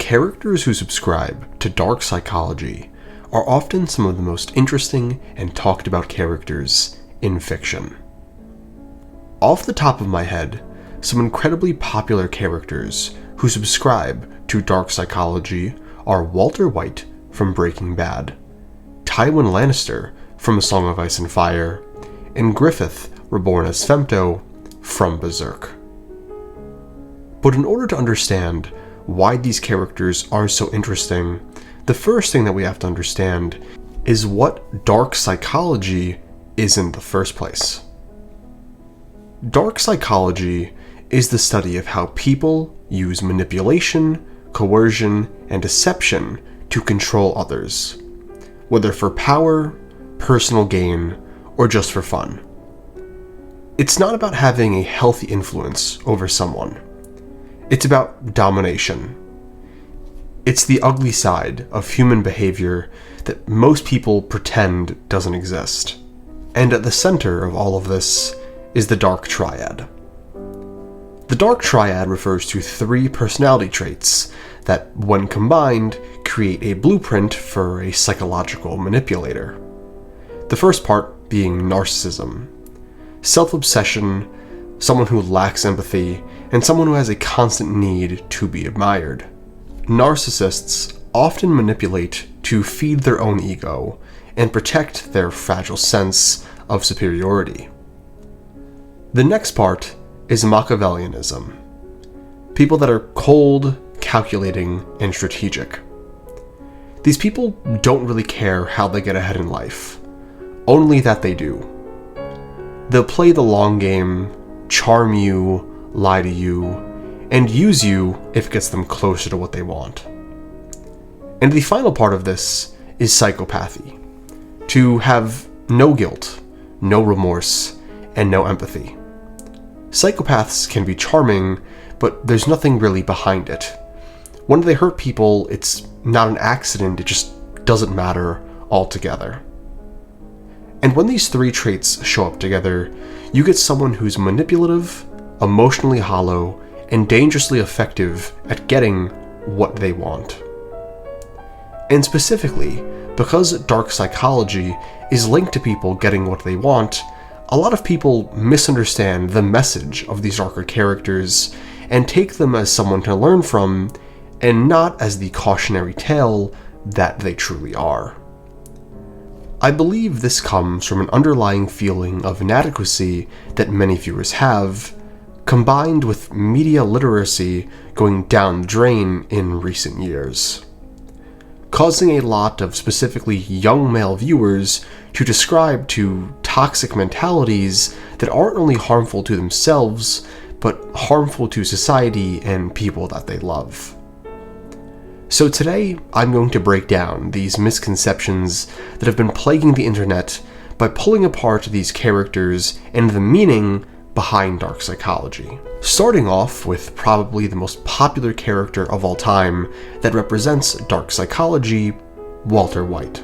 Characters who subscribe to dark psychology are often some of the most interesting and talked about characters in fiction. Off the top of my head, some incredibly popular characters who subscribe to dark psychology are Walter White from Breaking Bad, Tywin Lannister from A Song of Ice and Fire, and Griffith, reborn as Femto, from Berserk. But in order to understand why these characters are so interesting, the first thing that we have to understand is what dark psychology is in the first place. Dark psychology is the study of how people use manipulation, coercion, and deception to control others, whether for power, personal gain, or just for fun. It's not about having a healthy influence over someone. It's about domination. It's the ugly side of human behavior that most people pretend doesn't exist. And at the center of all of this is the Dark Triad. The Dark Triad refers to 3 personality traits that, when combined, create a blueprint for a psychological manipulator. The first part being narcissism, self-obsession, someone who lacks empathy, and someone who has a constant need to be admired. Narcissists often manipulate to feed their own ego and protect their fragile sense of superiority. The next part is Machiavellianism. People that are cold, calculating, and strategic. These people don't really care how they get ahead in life, only that they do. They'll play the long game, charm you, lie to you, and use you if it gets them closer to what they want. And the final part of this is psychopathy. To have no guilt, no remorse, and no empathy. Psychopaths can be charming, but there's nothing really behind it. When they hurt people, it's not an accident, it just doesn't matter altogether. And when these 3 traits show up together, you get someone who's manipulative, emotionally hollow, and dangerously effective at getting what they want. And specifically, because dark psychology is linked to people getting what they want, a lot of people misunderstand the message of these darker characters and take them as someone to learn from, and not as the cautionary tale that they truly are. I believe this comes from an underlying feeling of inadequacy that many viewers have, combined with media literacy going down the drain in recent years, causing a lot of specifically young male viewers to describe to toxic mentalities that aren't only harmful to themselves, but harmful to society and people that they love. So today, I'm going to break down these misconceptions that have been plaguing the internet by pulling apart these characters and the meaning behind dark psychology. Starting off with probably the most popular character of all time that represents dark psychology, Walter White.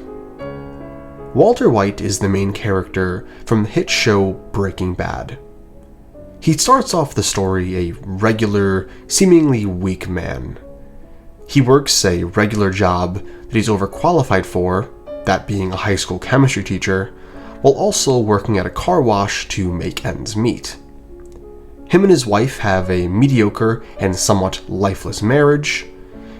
Walter White is the main character from the hit show Breaking Bad. He starts off the story a regular, seemingly weak man. He works a regular job that he's overqualified for, that being a high school chemistry teacher, while also working at a car wash to make ends meet. Him and his wife have a mediocre and somewhat lifeless marriage.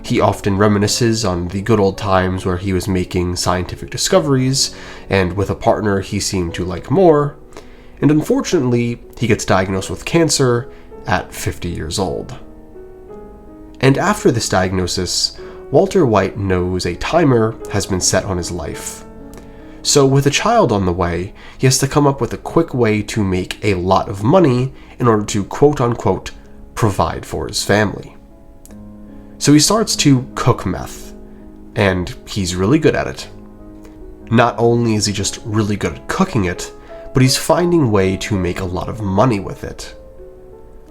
He often reminisces on the good old times where he was making scientific discoveries, and with a partner he seemed to like more, and unfortunately, he gets diagnosed with cancer at 50 years old. And after this diagnosis, Walter White knows a timer has been set on his life. So with a child on the way, he has to come up with a quick way to make a lot of money in order to quote-unquote provide for his family. So he starts to cook meth, and he's really good at it. Not only is he just really good at cooking it, but he's finding a way to make a lot of money with it.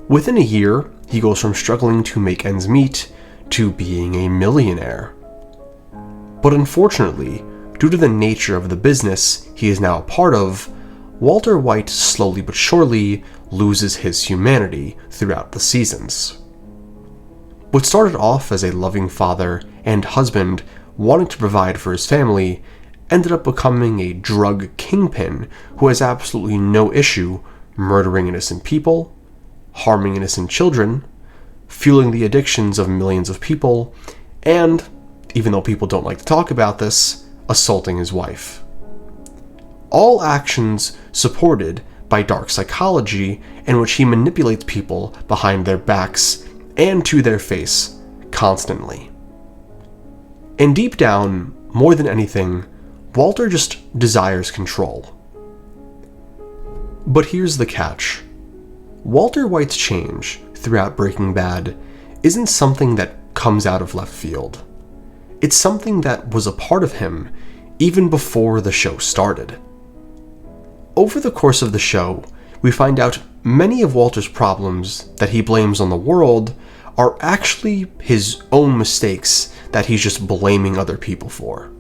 Within a year, he goes from struggling to make ends meet to being a millionaire. But unfortunately, due to the nature of the business he is now a part of, Walter White slowly but surely loses his humanity throughout the seasons. What started off as a loving father and husband wanting to provide for his family ended up becoming a drug kingpin who has absolutely no issue murdering innocent people, harming innocent children, fueling the addictions of millions of people, and, even though people don't like to talk about this, assaulting his wife. All actions supported by dark psychology in which he manipulates people behind their backs and to their face constantly. And deep down, more than anything, Walter just desires control. But here's the catch. Walter White's change throughout Breaking Bad isn't something that comes out of left field. It's something that was a part of him even before the show started. Over the course of the show, we find out many of Walter's problems that he blames on the world are actually his own mistakes that he's just blaming other people for.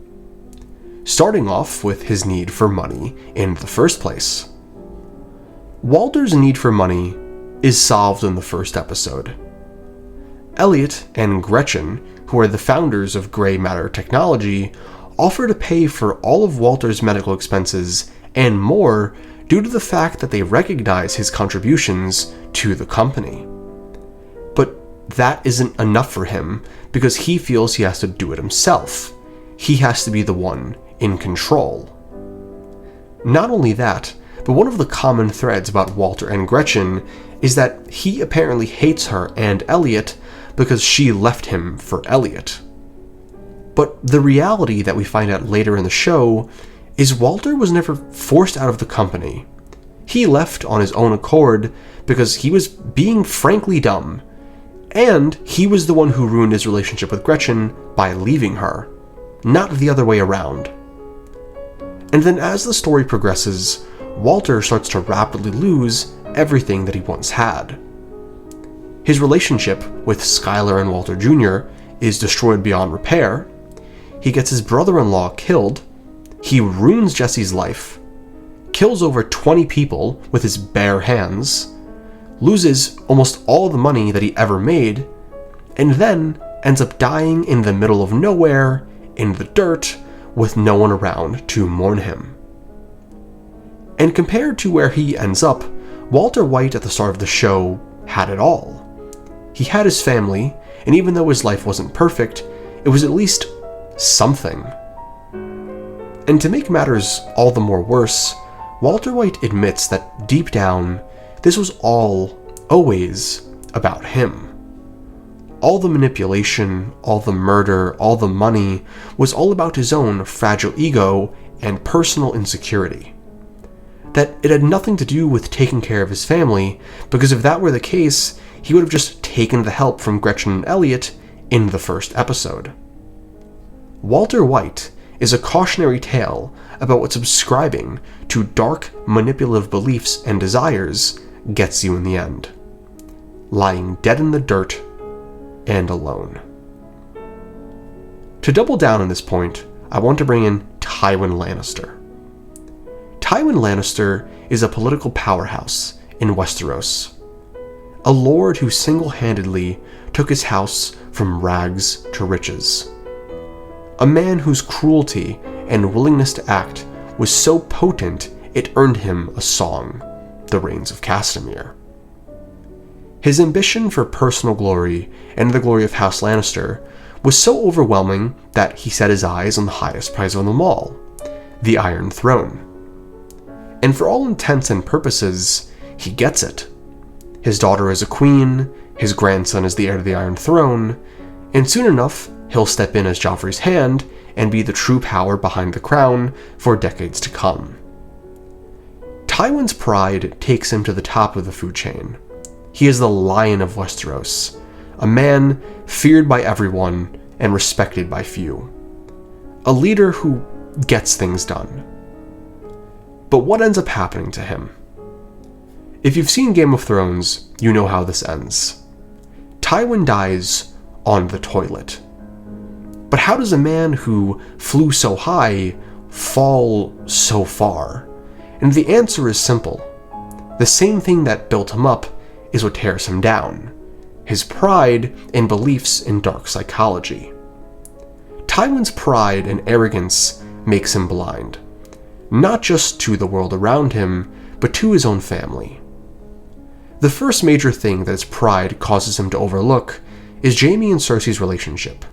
Starting off with his need for money in the first place. Walter's need for money is solved in the first episode. Elliot and Gretchen, who are the founders of Gray Matter Technology, offer to pay for all of Walter's medical expenses and more due to the fact that they recognize his contributions to the company. But that isn't enough for him because he feels he has to do it himself. He has to be the one in control. Not only that, but one of the common threads about Walter and Gretchen is that he apparently hates her and Elliot because she left him for Elliot. But the reality that we find out later in the show is Walter was never forced out of the company. He left on his own accord because he was being frankly dumb, and he was the one who ruined his relationship with Gretchen by leaving her, not the other way around. And then as the story progresses, Walter starts to rapidly lose everything that he once had. His relationship with Skylar and Walter Jr. is destroyed beyond repair. He gets his brother-in-law killed. He ruins Jesse's life, kills over 20 people with his bare hands, loses almost all the money that he ever made, and then ends up dying in the middle of nowhere, in the dirt, with no one around to mourn him. And compared to where he ends up, Walter White at the start of the show had it all. He had his family, and even though his life wasn't perfect, it was at least something. And to make matters all the more worse, Walter White admits that deep down, this was all always about him. All the manipulation, all the murder, all the money was all about his own fragile ego and personal insecurity. That it had nothing to do with taking care of his family, because if that were the case, he would have just taken the help from Gretchen and Elliot in the first episode. Walter White is a cautionary tale about what subscribing to dark, manipulative beliefs and desires gets you in the end. Lying dead in the dirt and alone. To double down on this point, I want to bring in Tywin Lannister. Tywin Lannister is a political powerhouse in Westeros, a lord who single-handedly took his house from rags to riches. A man whose cruelty and willingness to act was so potent it earned him a song, The Rains of Castamere. His ambition for personal glory and the glory of House Lannister was so overwhelming that he set his eyes on the highest prize of them all, the Iron Throne. And for all intents and purposes, he gets it. His daughter is a queen, his grandson is the heir to the Iron Throne, and soon enough, he'll step in as Joffrey's hand and be the true power behind the crown for decades to come. Tywin's pride takes him to the top of the food chain. He is the Lion of Westeros, a man feared by everyone and respected by few. A leader who gets things done. But what ends up happening to him? If you've seen Game of Thrones, you know how this ends. Tywin dies on the toilet. But how does a man who flew so high fall so far? And the answer is simple. The same thing that built him up is what tears him down. his pride and beliefs in dark psychology. Tywin's pride and arrogance makes him blind, not just to the world around him, but to his own family. The first major thing that his pride causes him to overlook is Jaime and Cersei's relationship.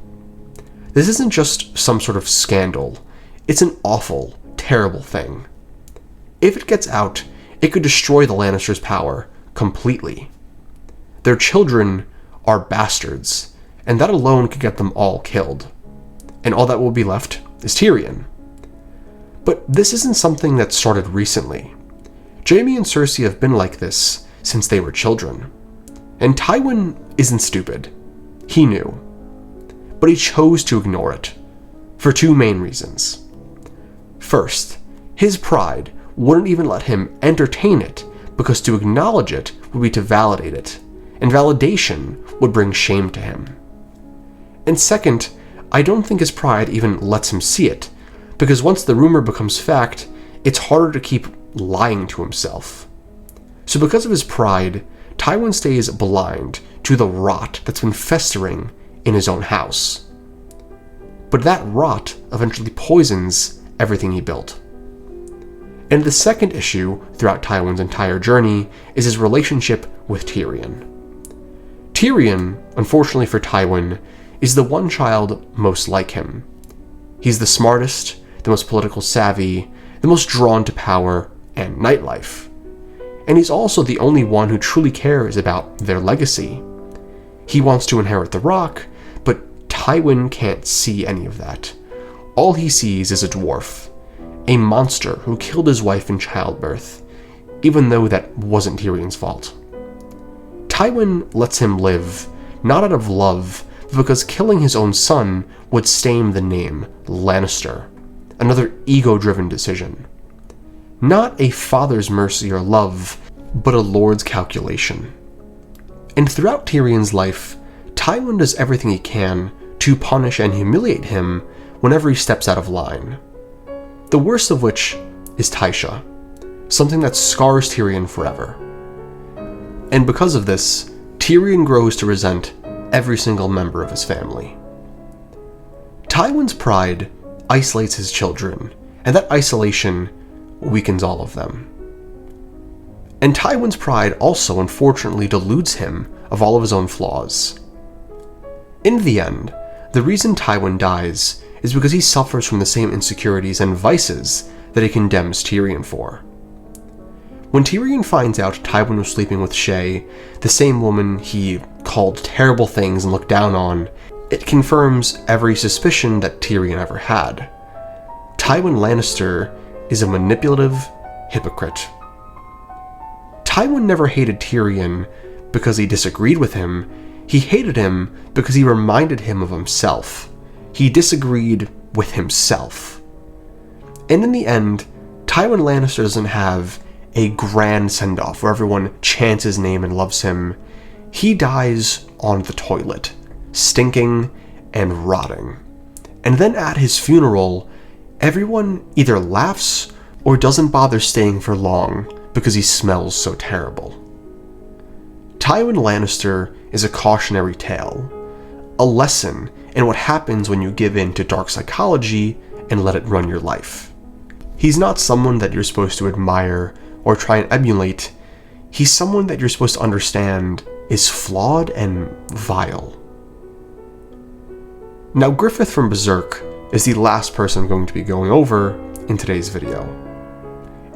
This isn't just some sort of scandal, it's an awful, terrible thing. If it gets out, it could destroy the Lannisters' power completely. Their children are bastards, and that alone could get them all killed. And all that will be left is Tyrion. But this isn't something that started recently. Jaime and Cersei have been like this since they were children. And Tywin isn't stupid. He knew. But he chose to ignore it, for two main reasons. First, his pride wouldn't even let him entertain it, because to acknowledge it would be to validate it, and validation would bring shame to him. And second, I don't think his pride even lets him see it, because once the rumor becomes fact, it's harder to keep lying to himself. So because of his pride, Tywin stays blind to the rot that's been festering in his own house. But that rot eventually poisons everything he built. And the second issue throughout Tywin's entire journey is his relationship with Tyrion. Tyrion, unfortunately for Tywin, is the one child most like him. He's the smartest, the most political savvy, the most drawn to power and nightlife. And he's also the only one who truly cares about their legacy. He wants to inherit the rock, but Tywin can't see any of that. All he sees is a dwarf, a monster who killed his wife in childbirth, even though that wasn't Tyrion's fault. Tywin lets him live, not out of love, but because killing his own son would stain the name Lannister, another ego-driven decision. Not a father's mercy or love, but a lord's calculation. And throughout Tyrion's life, Tywin does everything he can to punish and humiliate him whenever he steps out of line. The worst of which is Tysha, something that scars Tyrion forever. And because of this, Tyrion grows to resent every single member of his family. Tywin's pride isolates his children, and that isolation weakens all of them. And Tywin's pride also unfortunately deludes him of all of his own flaws. In the end, the reason Tywin dies is because he suffers from the same insecurities and vices that he condemns Tyrion for. When Tyrion finds out Tywin was sleeping with Shae, the same woman he called terrible things and looked down on, it confirms every suspicion that Tyrion ever had. Tywin Lannister is a manipulative hypocrite. Tywin never hated Tyrion because he disagreed with him. He hated him because he reminded him of himself. He disagreed with himself. And in the end, Tywin Lannister doesn't have a grand send-off where everyone chants his name and loves him. He dies on the toilet, stinking and rotting. And then at his funeral, everyone either laughs or doesn't bother staying for long because he smells so terrible. Tywin Lannister is a cautionary tale, a lesson in what happens when you give in to dark psychology and let it run your life. He's not someone that you're supposed to admire or try and emulate. He's someone that you're supposed to understand is flawed and vile. Now, Griffith from Berserk is the last person I'm going to be going over in today's video.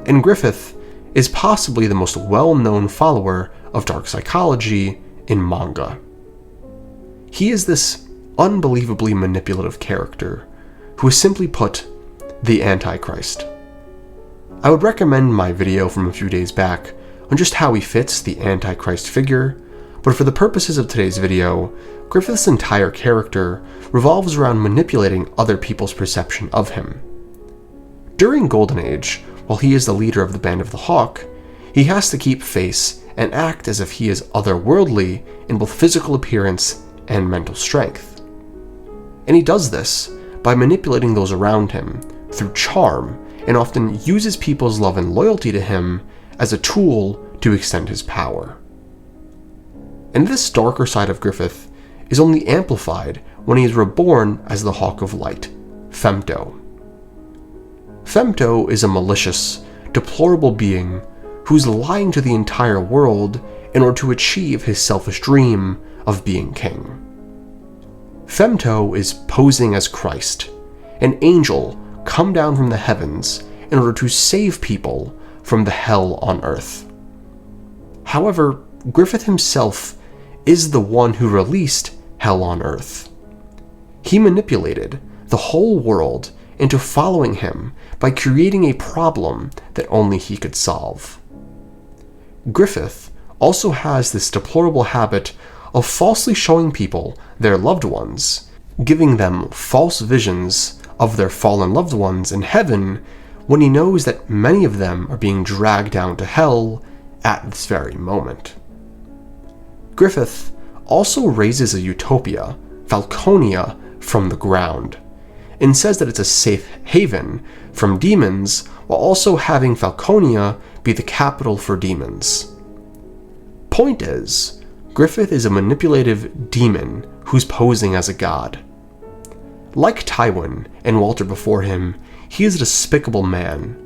And Griffith is possibly the most well-known follower of dark psychology in manga. He is this unbelievably manipulative character who is simply put the Antichrist. I would recommend my video from a few days back on just how he fits the Antichrist figure, but for the purposes of today's video, Griffith's entire character revolves around manipulating other people's perception of him. During Golden Age, while he is the leader of the Band of the Hawk, he has to keep face and act as if he is otherworldly in both physical appearance and mental strength. And he does this by manipulating those around him through charm, and often uses people's love and loyalty to him as a tool to extend his power. And this darker side of Griffith is only amplified when he is reborn as the Hawk of Light, Femto. Femto is a malicious, deplorable being who's lying to the entire world in order to achieve his selfish dream of being king. Femto is posing as Christ, an angel come down from the heavens in order to save people from the hell on earth. However, Griffith himself is the one who released hell on earth. He manipulated the whole world into following him by creating a problem that only he could solve. Griffith also has this deplorable habit of falsely showing people their loved ones, giving them false visions of their fallen loved ones in heaven when he knows that many of them are being dragged down to hell at this very moment. Griffith also raises a utopia, Falconia, from the ground, and says that it's a safe haven from demons, while also having Falconia be the capital for demons. Point is, Griffith is a manipulative demon who's posing as a god. Like Tywin and Walter before him, he is a despicable man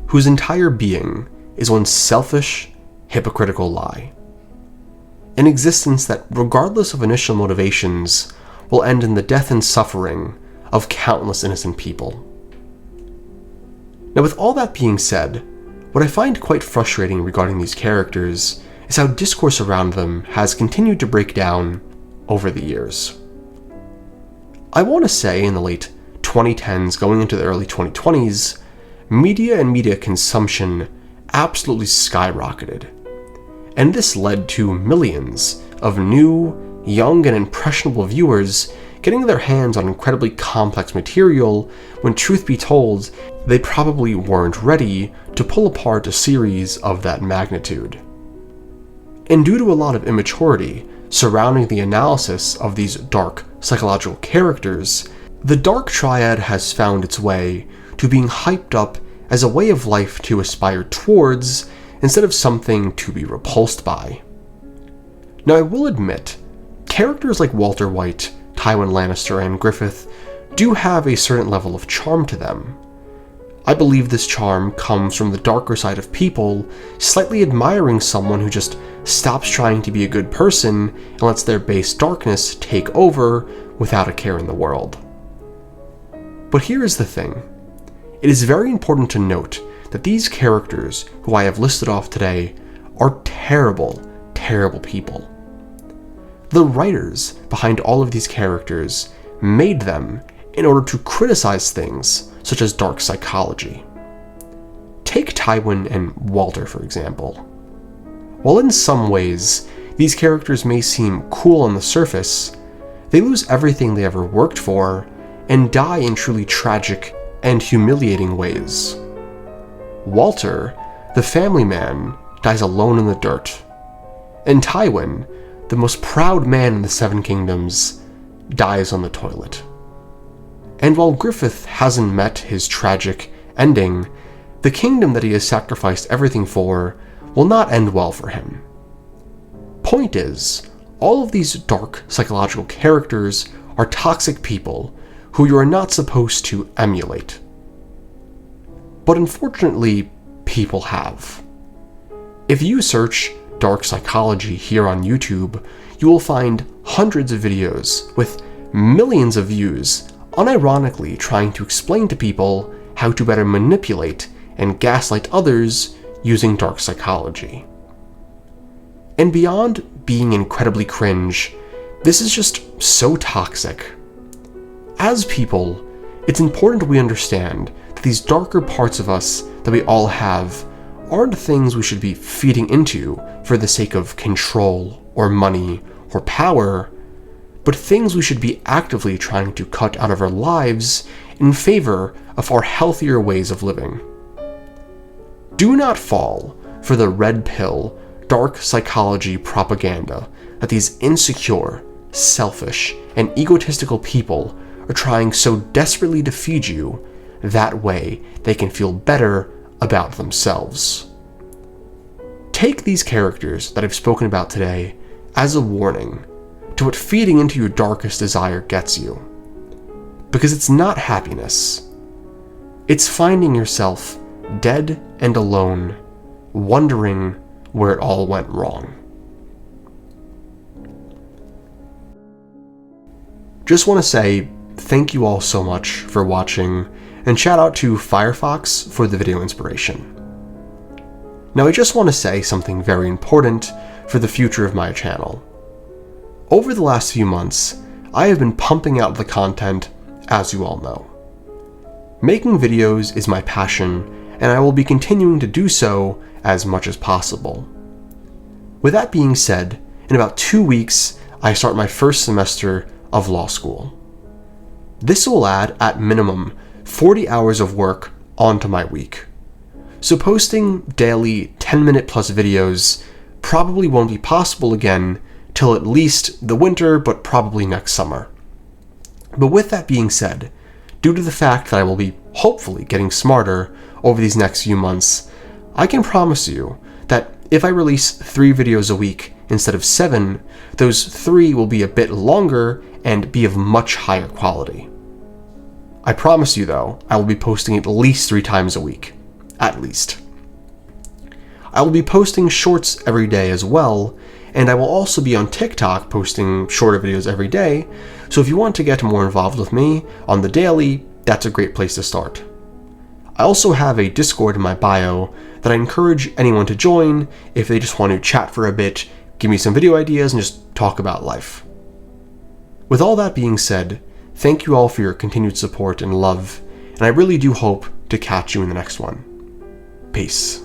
whose entire being is one selfish, hypocritical lie. An existence that, regardless of initial motivations, will end in the death and suffering of countless innocent people. Now, with all that being said, what I find quite frustrating regarding these characters is how discourse around them has continued to break down over the years. I want to say in the late 2010s going into the early 2020s, media and media consumption absolutely skyrocketed. And this led to millions of new, young, and impressionable viewers getting their hands on incredibly complex material when, truth be told, they probably weren't ready to pull apart a series of that magnitude. And due to a lot of immaturity surrounding the analysis of these dark psychological characters, the Dark Triad has found its way to being hyped up as a way of life to aspire towards instead of something to be repulsed by. Now, I will admit, characters like Walter White, Tywin Lannister, and Griffith do have a certain level of charm to them. I believe this charm comes from the darker side of people slightly admiring someone who just stops trying to be a good person and lets their base darkness take over without a care in the world. But here is the thing. It is very important to note that these characters who I have listed off today are terrible, terrible people. The writers behind all of these characters made them in order to criticize things such as dark psychology. Take Tywin and Walter, for example. While in some ways these characters may seem cool on the surface, they lose everything they ever worked for and die in truly tragic and humiliating ways. Walter, the family man, dies alone in the dirt, and Tywin, the most proud man in the Seven Kingdoms, dies on the toilet. And while Griffith hasn't met his tragic ending, the kingdom that he has sacrificed everything for will not end well for him. Point is, all of these dark psychological characters are toxic people who you are not supposed to emulate. But unfortunately, people have. If you search dark psychology here on YouTube, you will find hundreds of videos with millions of views unironically trying to explain to people how to better manipulate and gaslight others using dark psychology. And beyond being incredibly cringe, this is just so toxic. As people, it's important we understand that these darker parts of us that we all have aren't things we should be feeding into for the sake of control or money or power, but things we should be actively trying to cut out of our lives in favor of our healthier ways of living. Do not fall for the red pill, dark psychology propaganda that these insecure, selfish, and egotistical people are trying so desperately to feed you. That way they can feel better about themselves. Take these characters that I've spoken about today as a warning to what feeding into your darkest desire gets you. Because it's not happiness. It's finding yourself dead and alone, wondering where it all went wrong. Just want to say thank you all so much for watching, and shout out to Firefox for the video inspiration. Now I just want to say something very important for the future of my channel. Over the last few months, I have been pumping out the content, as you all know. Making videos is my passion, and I will be continuing to do so as much as possible. With that being said, in about 2 weeks, I start my first semester of law school. This will add, at minimum, 40 hours of work onto my week. So posting daily 10-minute plus videos probably won't be possible again till at least the winter, but probably next summer. But with that being said, due to the fact that I will be hopefully getting smarter over these next few months, I can promise you that if I release 3 videos a week instead of 7, those 3 will be a bit longer and be of much higher quality. I promise you though, I will be posting at least 3 times a week. At least. I will be posting shorts every day as well, and I will also be on TikTok posting shorter videos every day, so if you want to get more involved with me on the daily, that's a great place to start. I also have a Discord in my bio that I encourage anyone to join if they just want to chat for a bit, give me some video ideas, and just talk about life. With all that being said, thank you all for your continued support and love, and I really do hope to catch you in the next one. Peace.